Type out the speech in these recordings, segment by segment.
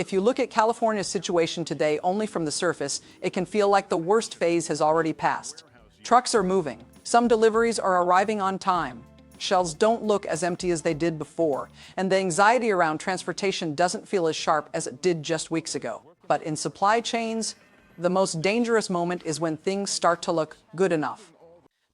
If you look at California's situation today only from the surface, it can feel like the worst phase has already passed. Trucks are moving. Some deliveries are arriving on time. Shelves don't look as empty as they did before, and the anxiety around transportation doesn't feel as sharp as it did just weeks ago. But in supply chains, the most dangerous moment is when things start to look good enough.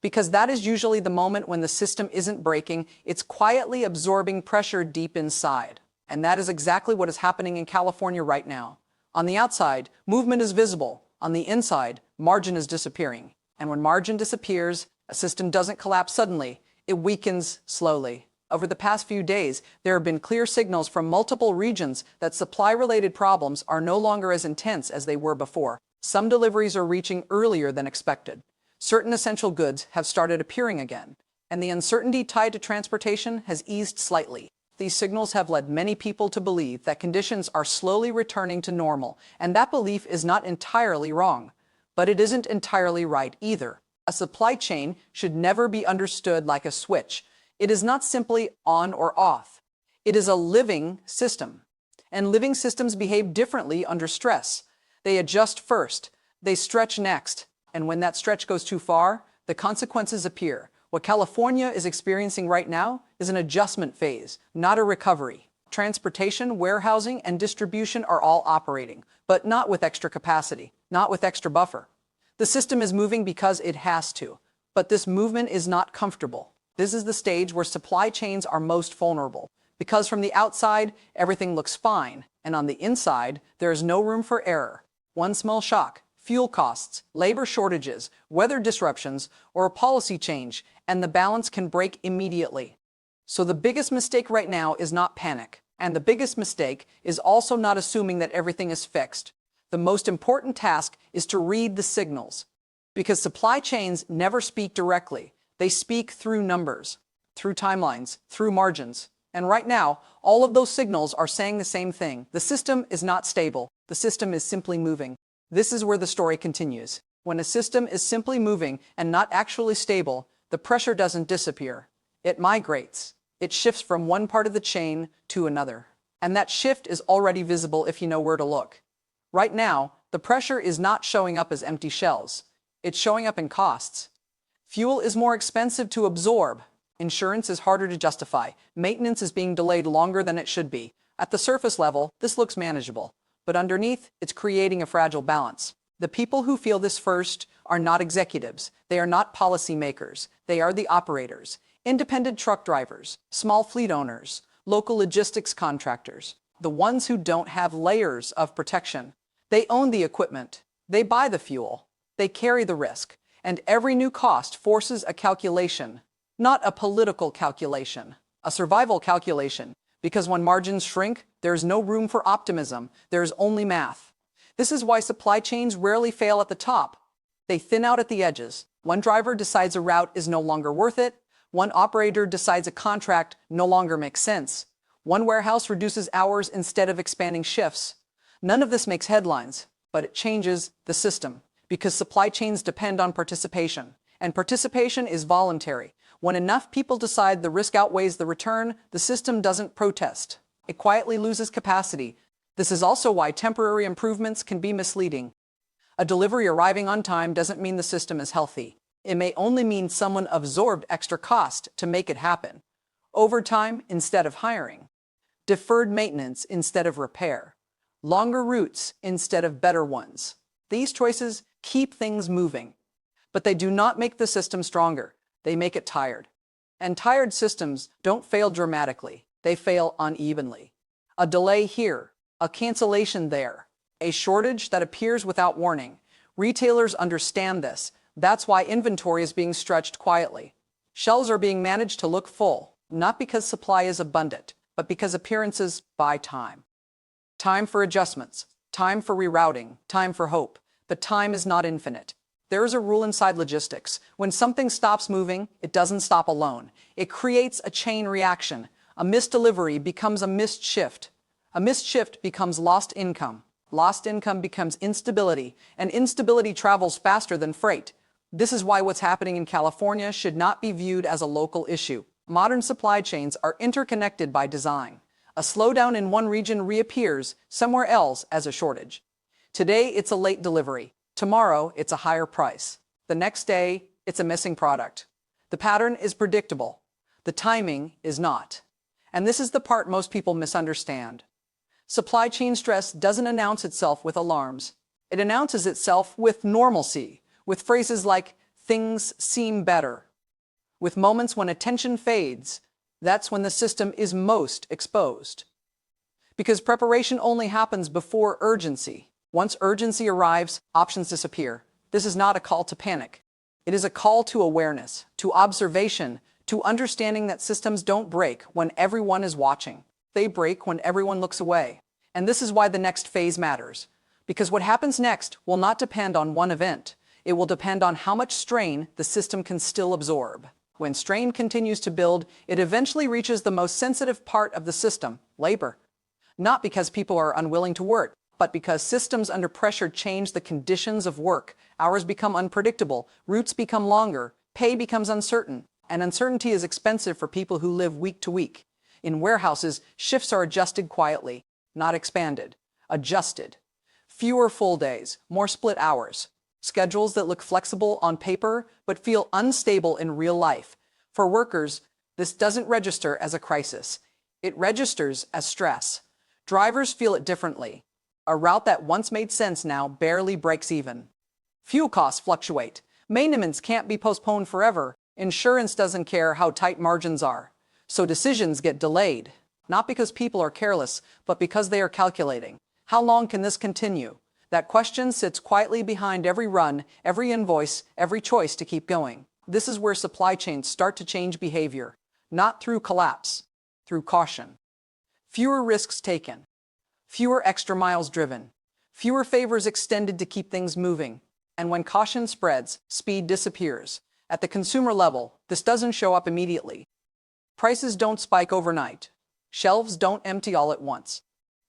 Because that is usually the moment when the system isn't breaking, it's quietly absorbing pressure deep inside. And that is exactly what is happening in California right now. On the outside, movement is visible. On the inside, margin is disappearing. And when margin disappears, a system doesn't collapse suddenly. It weakens slowly. Over the past few days, there have been clear signals from multiple regions that supply-related problems are no longer as intense as they were before. Some deliveries are reaching earlier than expected. Certain essential goods have started appearing again, and the uncertainty tied to transportation has eased slightly. These signals have led many people to believe that conditions are slowly returning to normal, and that belief is not entirely wrong. But it isn't entirely right either. A supply chain should never be understood like a switch. It is not simply on or off. It is a living system. And living systems behave differently under stress. They adjust first, they stretch next, and when that stretch goes too far, the consequences appear. What California is experiencing right now is an adjustment phase, not a recovery. Transportation, warehousing, and distribution are all operating, but not with extra capacity, not with extra buffer. The system is moving because it has to, but this movement is not comfortable. This is the stage where supply chains are most vulnerable, because from the outside, everything looks fine, and on the inside, there is no room for error. One small shock, fuel costs, labor shortages, weather disruptions, or a policy change, and the balance can break immediately. So the biggest mistake right now is not panic, and the biggest mistake is also not assuming that everything is fixed. The most important task is to read the signals, because supply chains never speak directly. They speak through numbers, through timelines, through margins. And right now, all of those signals are saying the same thing. The system is not stable. The system is simply moving. This is where the story continues. When a system is simply moving and not actually stable, the pressure doesn't disappear. It migrates. It shifts from one part of the chain to another. And that shift is already visible if you know where to look. Right now, the pressure is not showing up as empty shells. It's showing up in costs. Fuel is more expensive to absorb. Insurance is harder to justify. Maintenance is being delayed longer than it should be. At the surface level, this looks manageable. But underneath, it's creating a fragile balance. The people who feel this first are not executives. They are not policymakers. They are the operators. Independent truck drivers, small fleet owners, local logistics contractors. The ones who don't have layers of protection. They own the equipment. They buy the fuel. They carry the risk. And every new cost forces a calculation, not a political calculation, a survival calculation. Because when margins shrink, there is no room for optimism. There is only math. This is why supply chains rarely fail at the top. They thin out at the edges. One driver decides a route is no longer worth it. One operator decides a contract no longer makes sense. One warehouse reduces hours instead of expanding shifts. None of this makes headlines, but it changes the system. Because supply chains depend on participation, and participation is voluntary. When enough people decide the risk outweighs the return, the system doesn't protest. It quietly loses capacity. This is also why temporary improvements can be misleading. A delivery arriving on time doesn't mean the system is healthy. It may only mean someone absorbed extra cost to make it happen. Overtime instead of hiring. Deferred maintenance instead of repair. Longer routes instead of better ones. These choices keep things moving, but they do not make the system stronger. They make it tired. And tired systems don't fail dramatically. They fail unevenly. A delay here, a cancellation there, a shortage that appears without warning. Retailers understand this. That's why inventory is being stretched quietly. Shelves are being managed to look full, not because supply is abundant, but because appearances buy time. Time for adjustments, time for rerouting, time for hope. But time is not infinite. There is a rule inside logistics. When something stops moving, it doesn't stop alone. It creates a chain reaction. A missed delivery becomes a missed shift. A missed shift becomes lost income. Lost income becomes instability, and instability travels faster than freight. This is why what's happening in California should not be viewed as a local issue. Modern supply chains are interconnected by design. A slowdown in one region reappears somewhere else as a shortage. Today, it's a late delivery. Tomorrow, it's a higher price. The next day, it's a missing product. The pattern is predictable. The timing is not. And this is the part most people misunderstand. Supply chain stress doesn't announce itself with alarms. It announces itself with normalcy, with phrases like, "things seem better." With moments when attention fades, that's when the system is most exposed. Because preparation only happens before urgency. Once urgency arrives, options disappear. This is not a call to panic. It is a call to awareness, to observation, to understanding that systems don't break when everyone is watching. They break when everyone looks away. And this is why the next phase matters. Because what happens next will not depend on one event. It will depend on how much strain the system can still absorb. When strain continues to build, it eventually reaches the most sensitive part of the system, labor. Not because people are unwilling to work, but because systems under pressure change the conditions of work. Hours become unpredictable, routes become longer, pay becomes uncertain, and uncertainty is expensive for people who live week to week. In warehouses, shifts are adjusted quietly, not expanded. Adjusted. Fewer full days, more split hours. Schedules that look flexible on paper but feel unstable in real life. For workers, this doesn't register as a crisis. It registers as stress. Drivers feel it differently. A route that once made sense now barely breaks even. Fuel costs fluctuate. Maintenance can't be postponed forever. Insurance doesn't care how tight margins are. So decisions get delayed. Not because people are careless, but because they are calculating. How long can this continue? That question sits quietly behind every run, every invoice, every choice to keep going. This is where supply chains start to change behavior. Not through collapse, through caution. Fewer risks taken. Fewer extra miles driven. Fewer favors extended to keep things moving. And when caution spreads, speed disappears. At the consumer level, this doesn't show up immediately. Prices don't spike overnight. Shelves don't empty all at once.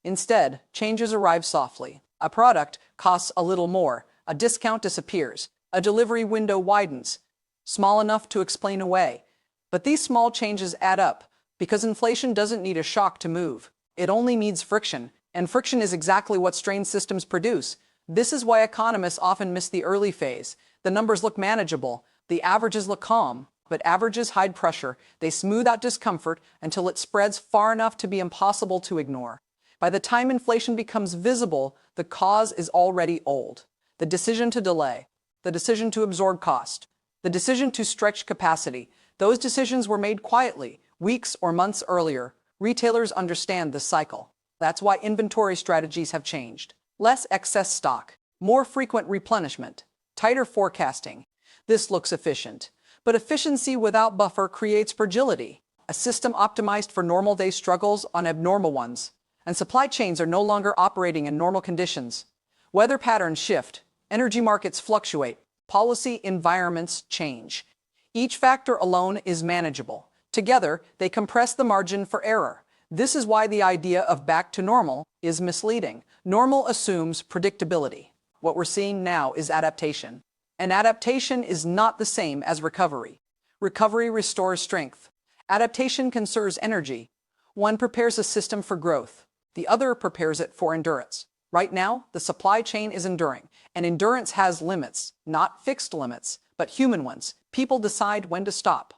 Instead, changes arrive softly. A product costs a little more, a discount disappears, a delivery window widens, small enough to explain away. But these small changes add up, because inflation doesn't need a shock to move. It only needs friction, and friction is exactly what strained systems produce. This is why economists often miss the early phase. The numbers look manageable, the averages look calm, but averages hide pressure. They smooth out discomfort until it spreads far enough to be impossible to ignore. By the time inflation becomes visible, the cause is already old. The decision to delay, the decision to absorb cost, the decision to stretch capacity, those decisions were made quietly, weeks or months earlier. Retailers understand this cycle. That's why inventory strategies have changed. Less excess stock, more frequent replenishment, tighter forecasting. This looks efficient. But efficiency without buffer creates fragility. A system optimized for normal day struggles on abnormal ones. And supply chains are no longer operating in normal conditions. Weather patterns shift, energy markets fluctuate, policy environments change. Each factor alone is manageable. Together, they compress the margin for error. This is why the idea of back to normal is misleading. Normal assumes predictability. What we're seeing now is adaptation. And adaptation is not the same as recovery. Recovery restores strength. Adaptation conserves energy. One prepares a system for growth. The other prepares it for endurance. Right now, the supply chain is enduring, and endurance has limits, not fixed limits, but human ones. People decide when to stop.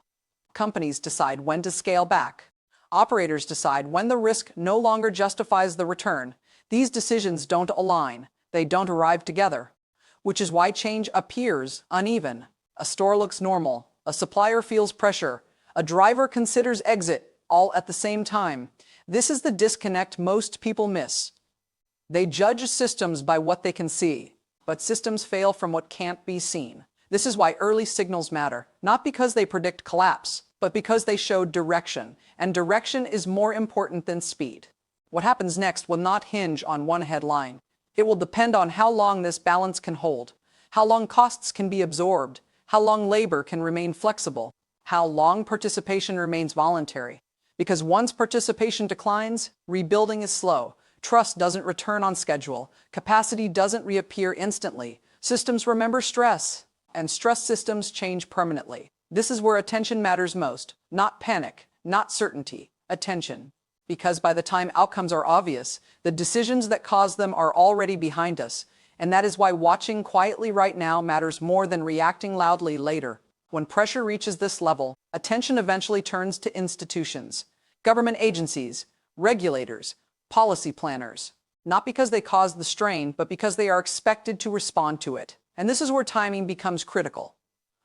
Companies decide when to scale back. Operators decide when the risk no longer justifies the return. These decisions don't align. They don't arrive together, which is why change appears uneven. A store looks normal. A supplier feels pressure. A driver considers exit, all at the same time. This is the disconnect most people miss. They judge systems by what they can see, but systems fail from what can't be seen. This is why early signals matter, not because they predict collapse, but because they show direction, and direction is more important than speed. What happens next will not hinge on one headline. It will depend on how long this balance can hold, how long costs can be absorbed, how long labor can remain flexible, how long participation remains voluntary. Because once participation declines, rebuilding is slow. Trust doesn't return on schedule. Capacity doesn't reappear instantly. Systems remember stress, and stress systems change permanently. This is where attention matters most. Not panic, not certainty. Attention. Because by the time outcomes are obvious, the decisions that cause them are already behind us. And that is why watching quietly right now matters more than reacting loudly later. When pressure reaches this level, attention eventually turns to institutions, government agencies, regulators, policy planners. Not because they caused the strain, but because they are expected to respond to it. And this is where timing becomes critical.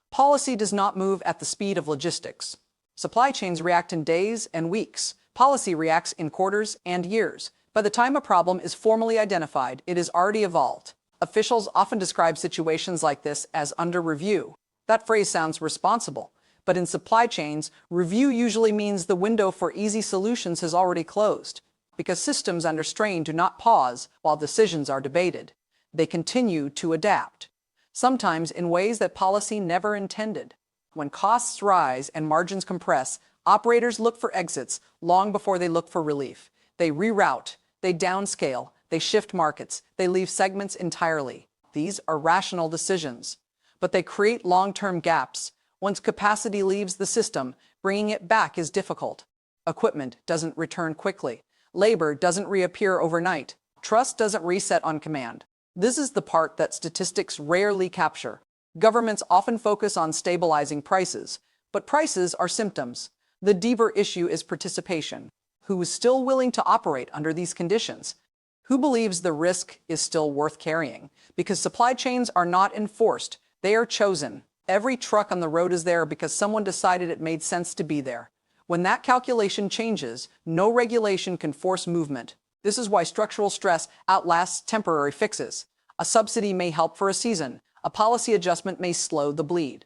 Policy does not move at the speed of logistics. Supply chains react in days and weeks. Policy reacts in quarters and years. By the time a problem is formally identified, it is already evolved. Officials often describe situations like this as under review. That phrase sounds responsible, but in supply chains, review usually means the window for easy solutions has already closed. Because systems under strain do not pause while decisions are debated. They continue to adapt, sometimes in ways that policy never intended. When costs rise and margins compress, operators look for exits long before they look for relief. They reroute, they downscale, they shift markets, they leave segments entirely. These are rational decisions, but they create long-term gaps. Once capacity leaves the system, bringing it back is difficult. Equipment doesn't return quickly. Labor doesn't reappear overnight. Trust doesn't reset on command. This is the part that statistics rarely capture. Governments often focus on stabilizing prices, but prices are symptoms. The deeper issue is participation. Who is still willing to operate under these conditions? Who believes the risk is still worth carrying? Because supply chains are not enforced, they are chosen. Every truck on the road is there because someone decided it made sense to be there. When that calculation changes, no regulation can force movement. This is why structural stress outlasts temporary fixes. A subsidy may help for a season. A policy adjustment may slow the bleed.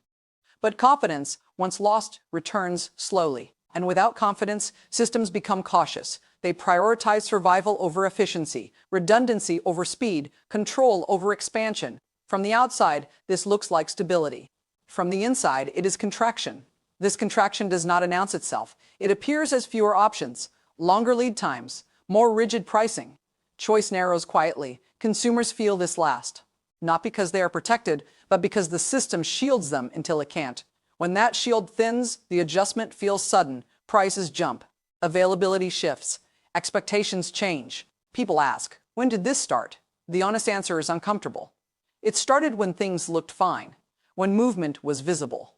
But confidence, once lost, returns slowly. And without confidence, systems become cautious. They prioritize survival over efficiency, redundancy over speed, control over expansion. From the outside, this looks like stability. From the inside, it is contraction. This contraction does not announce itself. It appears as fewer options, longer lead times, more rigid pricing. Choice narrows quietly. Consumers feel this last. Not because they are protected, but because the system shields them until it can't. When that shield thins, the adjustment feels sudden. Prices jump. Availability shifts. Expectations change. People ask, when did this start? The honest answer is uncomfortable. It started when things looked fine, when movement was visible,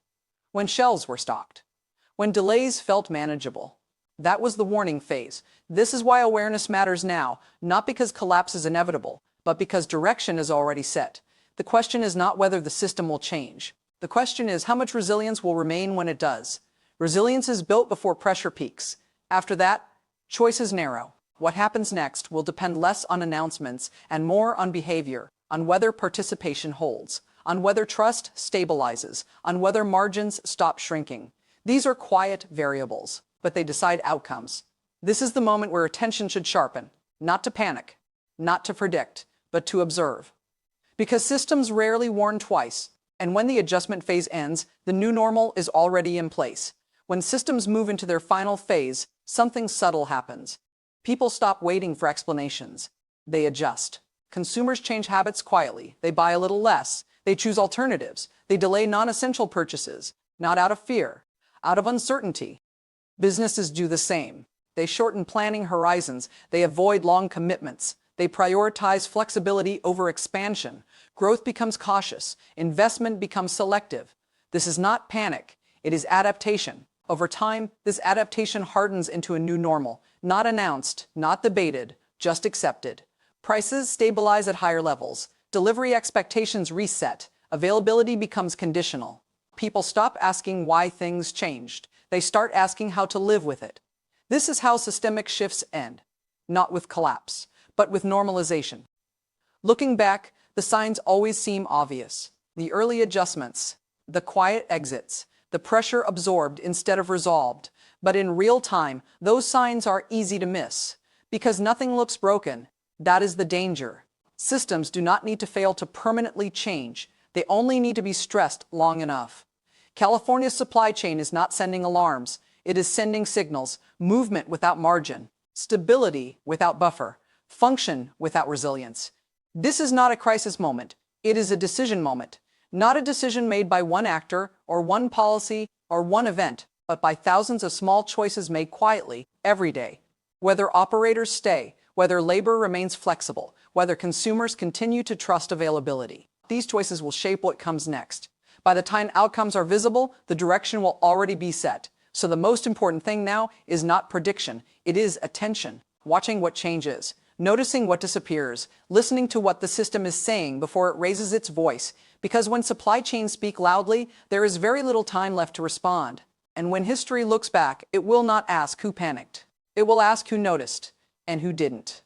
when shelves were stocked, when delays felt manageable. That was the warning phase. This is why awareness matters now, not because collapse is inevitable, but because direction is already set. The question is not whether the system will change. The question is how much resilience will remain when it does. Resilience is built before pressure peaks. After that, choices narrow. What happens next will depend less on announcements and more on behavior, on whether participation holds, on whether trust stabilizes, on whether margins stop shrinking. These are quiet variables, but they decide outcomes. This is the moment where attention should sharpen, not to panic, not to predict, but to observe. Because systems rarely warn twice, and when the adjustment phase ends, the new normal is already in place. When systems move into their final phase, something subtle happens. People stop waiting for explanations. They adjust. Consumers change habits quietly. They buy a little less. They choose alternatives. They delay non-essential purchases, not out of fear, out of uncertainty. Businesses do the same. They shorten planning horizons. They avoid long commitments. They prioritize flexibility over expansion. Growth becomes cautious. Investment becomes selective. This is not panic. It is adaptation. Over time, this adaptation hardens into a new normal, not announced, not debated, just accepted. Prices stabilize at higher levels. Delivery expectations reset. Availability becomes conditional. People stop asking why things changed. They start asking how to live with it. This is how systemic shifts end, not with collapse, but with normalization. Looking back, the signs always seem obvious. The early adjustments, the quiet exits, the pressure absorbed instead of resolved. But in real time, those signs are easy to miss. Because nothing looks broken. That is the danger. Systems do not need to fail to permanently change. They only need to be stressed long enough. California's supply chain is not sending alarms. It is sending signals. Movement without margin. Stability without buffer. Function without resilience. This is not a crisis moment. It is a decision moment. Not a decision made by one actor or one policy or one event, but by thousands of small choices made quietly every day. Whether operators stay, whether labor remains flexible, whether consumers continue to trust availability. These choices will shape what comes next. By the time outcomes are visible, the direction will already be set. So the most important thing now is not prediction, it is attention, watching what changes, noticing what disappears, listening to what the system is saying before it raises its voice, because when supply chains speak loudly, there is very little time left to respond. And when history looks back, it will not ask who panicked. It will ask who noticed and who didn't.